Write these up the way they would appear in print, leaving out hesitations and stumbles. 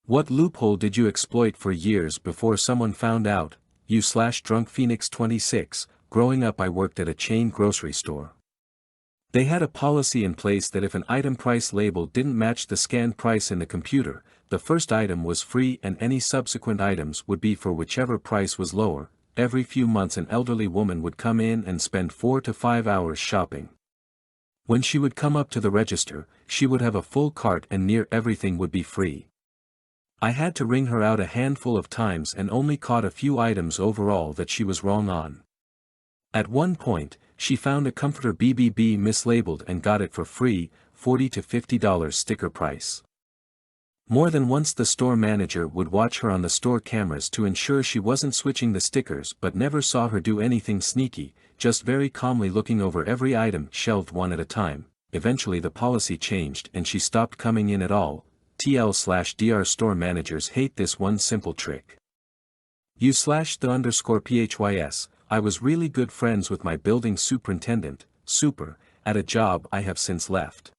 What loophole did you exploit for years before someone found out? You/Drunk Phoenix 26, growing up I worked at a chain grocery store. They had a policy in place that if an item price label didn't match the scanned price in the computer, the first item was free and any subsequent items would be for whichever price was lower. Every few months an elderly woman would come in and spend 4 to 5 hours shopping. When she would come up to the register, she would have a full cart and near everything would be free. I had to ring her out a handful of times and only caught a few items overall that she was wrong on. At one point, she found a comforter BBB mislabeled and got it for free, $40 to $50 sticker price. More than once the store manager would watch her on the store cameras to ensure she wasn't switching the stickers but never saw her do anything sneaky, just very calmly looking over every item shelved one at a time. Eventually the policy changed and she stopped coming in at all. TL/DR store managers hate this one simple trick. You/the_PHYS, I was really good friends with my building superintendent, super, at a job I have since left.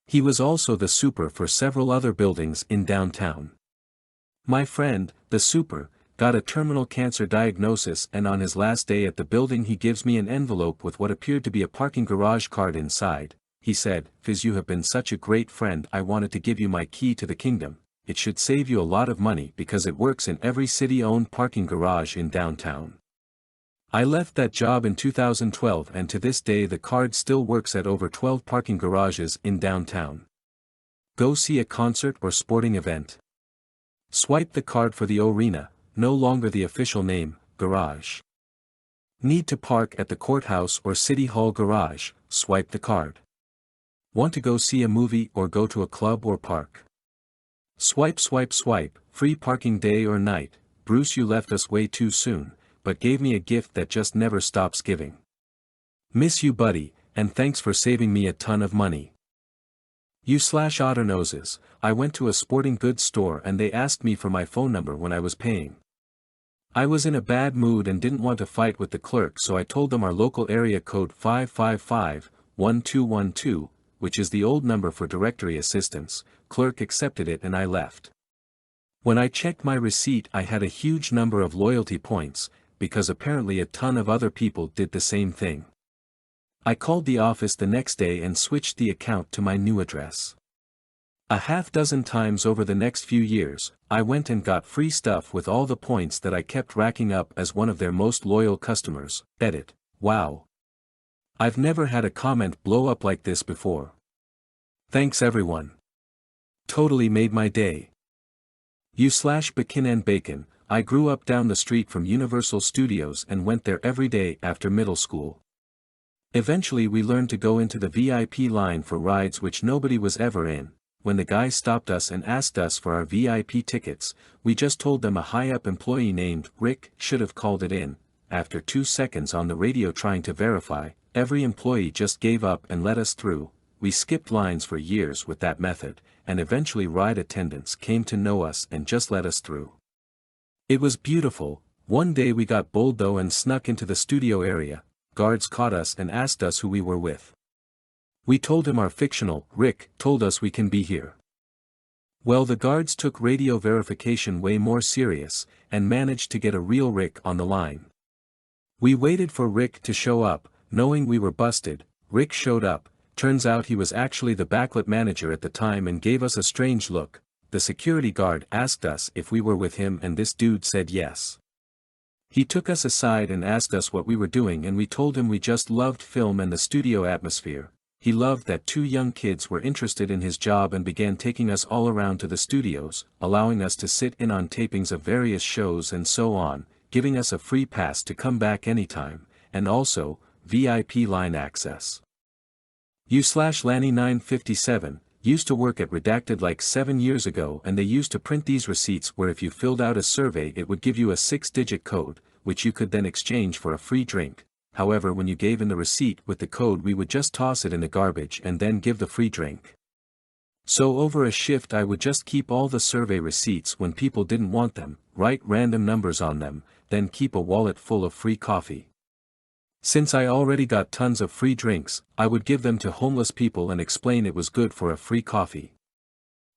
He was also the super for several other buildings in downtown. My friend, the super, got a terminal cancer diagnosis and on his last day at the building he gives me an envelope with what appeared to be a parking garage card inside. He said, "Fizz, you have been such a great friend, I wanted to give you my key to the kingdom. It should save you a lot of money because it works in every city-owned parking garage in downtown." I left that job in 2012 and to this day the card still works at over 12 parking garages in downtown. Go see a concert or sporting event? Swipe the card for the arena, no longer the official name, garage. Need to park at the courthouse or city hall garage, swipe the card. Want to go see a movie or go to a club or park? Swipe swipe swipe, free parking day or night. Bruce, you left us way too soon, but gave me a gift that just never stops giving. Miss you buddy, and thanks for saving me a ton of money. You/Otternoses, I went to a sporting goods store and they asked me for my phone number when I was paying. I was in a bad mood and didn't want to fight with the clerk, so I told them our local area code 555-1212, which is the old number for directory assistance. Clerk accepted it and I left. When I checked my receipt I had a huge number of loyalty points, because apparently a ton of other people did the same thing. I called the office the next day and switched the account to my new address. A half dozen times over the next few years, I went and got free stuff with all the points that I kept racking up as one of their most loyal customers. Edit. Wow. I've never had a comment blow up like this before. Thanks everyone. Totally made my day. You/Bacon, I grew up down the street from Universal Studios and went there every day after middle school. Eventually we learned to go into the VIP line for rides which nobody was ever in. When the guy stopped us and asked us for our VIP tickets, we just told them a high-up employee named Rick should have called it in. After 2 seconds on the radio trying to verify, every employee just gave up and let us through. We skipped lines for years with that method, and eventually ride attendants came to know us and just let us through. It was beautiful. One day we got bold though and snuck into the studio area. Guards caught us and asked us who we were with. We told him our fictional Rick told us we can be here. Well, the guards took radio verification way more serious, and managed to get a real Rick on the line. We waited for Rick to show up, knowing we were busted. Rick showed up. Turns out he was actually the backlit manager at the time and gave us a strange look. The security guard asked us if we were with him and this dude said yes. He took us aside and asked us what we were doing and we told him we just loved film and the studio atmosphere. He loved that 2 young kids were interested in his job and began taking us all around to the studios, allowing us to sit in on tapings of various shows and so on, giving us a free pass to come back anytime, and also, VIP line access. You/Lanny957, used to work at Redacted like 7 years ago and they used to print these receipts where if you filled out a survey it would give you a 6-digit code, which you could then exchange for a free drink. However, when you gave in the receipt with the code we would just toss it in the garbage and then give the free drink. So over a shift I would just keep all the survey receipts when people didn't want them, write random numbers on them, then keep a wallet full of free coffee. Since I already got tons of free drinks, I would give them to homeless people and explain it was good for a free coffee.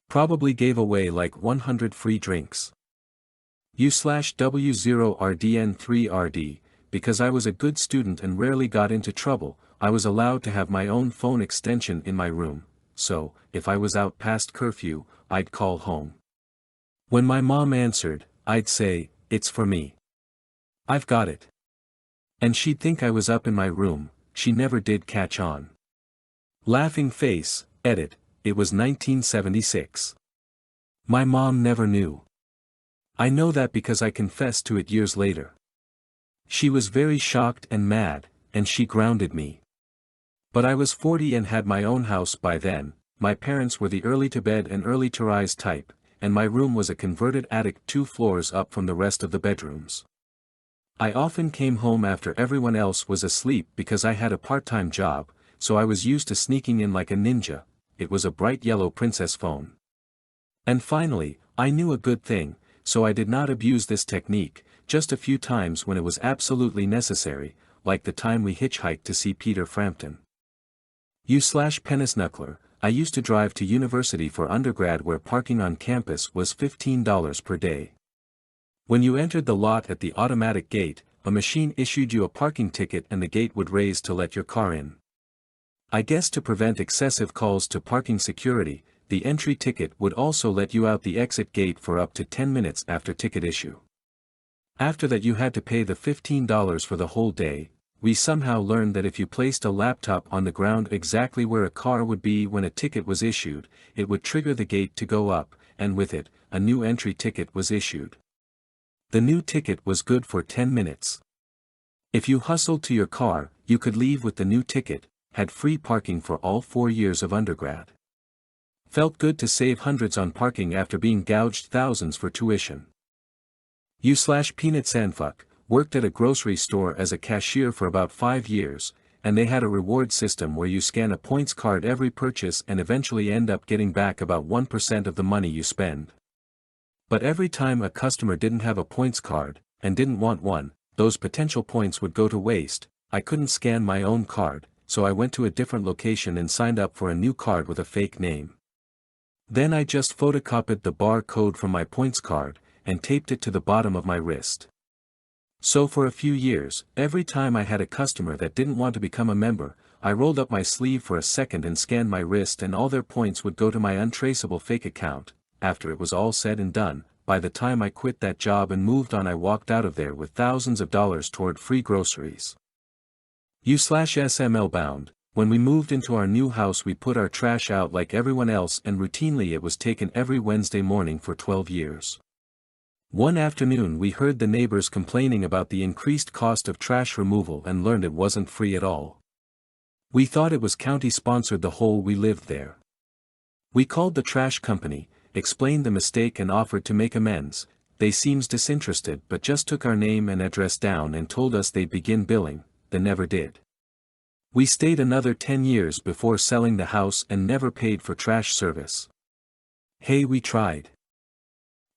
Probably gave away like 100 free drinks. U/W0RDN3RD, because I was a good student and rarely got into trouble, I was allowed to have my own phone extension in my room, so, if I was out past curfew, I'd call home. When my mom answered, I'd say, "It's for me. I've got it." And she'd think I was up in my room. She never did catch on. Laughing face, edit, it was 1976. My mom never knew. I know that because I confessed to it years later. She was very shocked and mad, and she grounded me. But I was 40 and had my own house by then. My parents were the early-to-bed and early-to-rise type, and my room was a converted attic 2 floors up from the rest of the bedrooms. I often came home after everyone else was asleep because I had a part-time job, so I was used to sneaking in like a ninja. It was a bright yellow Princess phone. And finally, I knew a good thing, so I did not abuse this technique, just a few times when it was absolutely necessary, like the time we hitchhiked to see Peter Frampton. U/Penisnuckler, I used to drive to university for undergrad where parking on campus was $15 per day. When you entered the lot at the automatic gate, a machine issued you a parking ticket and the gate would raise to let your car in. I guess to prevent excessive calls to parking security, the entry ticket would also let you out the exit gate for up to 10 minutes after ticket issue. After that you had to pay the $15 for the whole day. We somehow learned that if you placed a laptop on the ground exactly where a car would be when a ticket was issued, it would trigger the gate to go up, and with it, a new entry ticket was issued. The new ticket was good for 10 minutes. If you hustled to your car, you could leave with the new ticket, had free parking for all 4 years of undergrad. Felt good to save hundreds on parking after being gouged thousands for tuition. U/Peanutsanfuck, worked at a grocery store as a cashier for about 5 years, and they had a reward system where you scan a points card every purchase and eventually end up getting back about 1% of the money you spend. But every time a customer didn't have a points card, and didn't want one, those potential points would go to waste. I couldn't scan my own card, so I went to a different location and signed up for a new card with a fake name. Then I just photocopied the bar code from my points card, and taped it to the bottom of my wrist. So for a few years, every time I had a customer that didn't want to become a member, I rolled up my sleeve for a second and scanned my wrist and all their points would go to my untraceable fake account. After it was all said and done, by the time I quit that job and moved on, I walked out of there with thousands of dollars toward free groceries. U/SML bound, when we moved into our new house we put our trash out like everyone else and routinely it was taken every Wednesday morning for 12 years. One afternoon we heard the neighbors complaining about the increased cost of trash removal and learned it wasn't free at all. We thought it was county-sponsored the whole we lived there. We called the trash company, explained the mistake and offered to make amends. They seems disinterested but just took our name and address down and told us they'd begin billing. They never did. We stayed another 10 years before selling the house and never paid for trash service. Hey, we tried.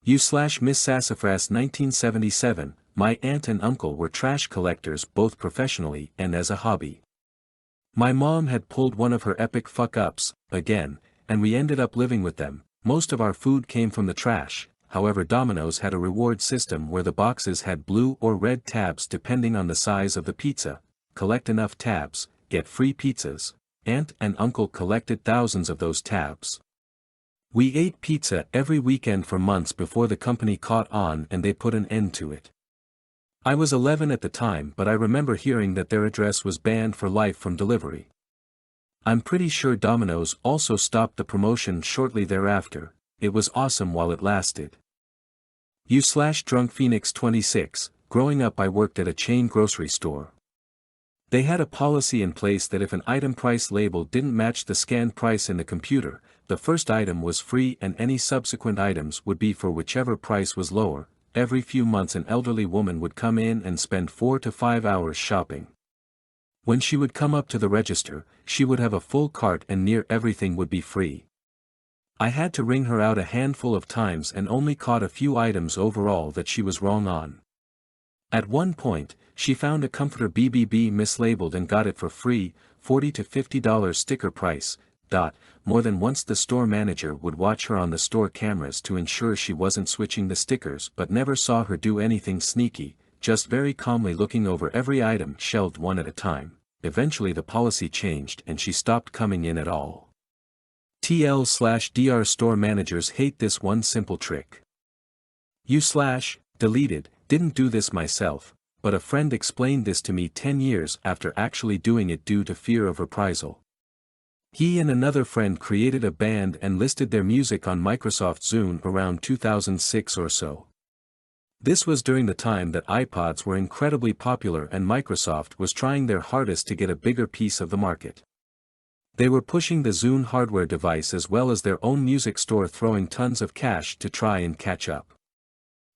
U/Miss Sassafras 1977, my aunt and uncle were trash collectors both professionally and as a hobby. My mom had pulled one of her epic fuck-ups, again, and we ended up living with them. Most of our food came from the trash, however Domino's had a reward system where the boxes had blue or red tabs depending on the size of the pizza. Collect enough tabs, get free pizzas. Aunt and uncle collected thousands of those tabs. We ate pizza every weekend for months before the company caught on and they put an end to it. I was 11 at the time but I remember hearing that their address was banned for life from delivery. I'm pretty sure Domino's also stopped the promotion shortly thereafter. It was awesome while it lasted. U/DrunkPhoenix 26, growing up I worked at a chain grocery store. They had a policy in place that if an item price label didn't match the scanned price in the computer, the first item was free and any subsequent items would be for whichever price was lower. Every few months an elderly woman would come in and spend 4 to 5 hours shopping. When she would come up to the register, she would have a full cart and near everything would be free. I had to ring her out a handful of times and only caught a few items overall that she was wrong on. At one point, she found a comforter BBB mislabeled and got it for free, $40 to $50 sticker price. More than once the store manager would watch her on the store cameras to ensure she wasn't switching the stickers but never saw her do anything sneaky, just very calmly looking over every item shelved one at a time. Eventually the policy changed and she stopped coming in at all. TL/DR store managers hate this one simple trick. Deleted, didn't do this myself, but a friend explained this to me 10 years after actually doing it due to fear of reprisal. He and another friend created a band and listed their music on Microsoft Zune around 2006 or so. This was during the time that iPods were incredibly popular and Microsoft was trying their hardest to get a bigger piece of the market. They were pushing the Zune hardware device as well as their own music store, throwing tons of cash to try and catch up.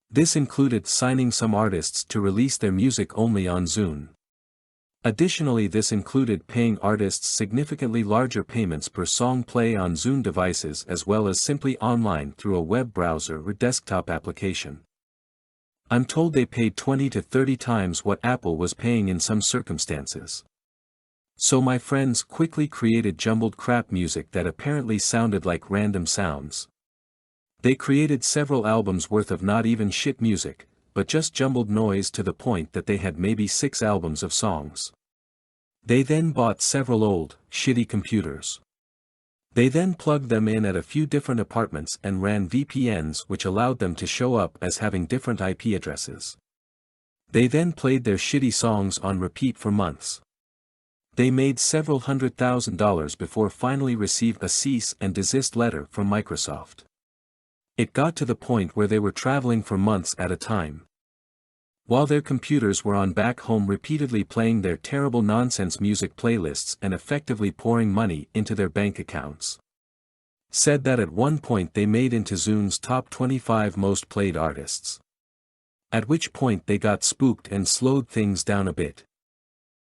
This included signing some artists to release their music only on Zune. Additionally, this included paying artists significantly larger payments per song play on Zune devices as well as simply online through a web browser or desktop application. I'm told they paid 20 to 30 times what Apple was paying in some circumstances. So my friends quickly created jumbled crap music that apparently sounded like random sounds. They created several albums worth of not even shit music, but just jumbled noise to the point that they had maybe 6 albums of songs. They then bought several old, shitty computers. They then plugged them in at a few different apartments and ran VPNs which allowed them to show up as having different IP addresses. They then played their shitty songs on repeat for months. They made several $100,000 before finally received a cease and desist letter from Microsoft. It got to the point where they were traveling for months at a time, while their computers were on back home repeatedly playing their terrible nonsense music playlists and effectively pouring money into their bank accounts. Said that at one point they made into Zune's top 25 most played artists. At which point they got spooked and slowed things down a bit.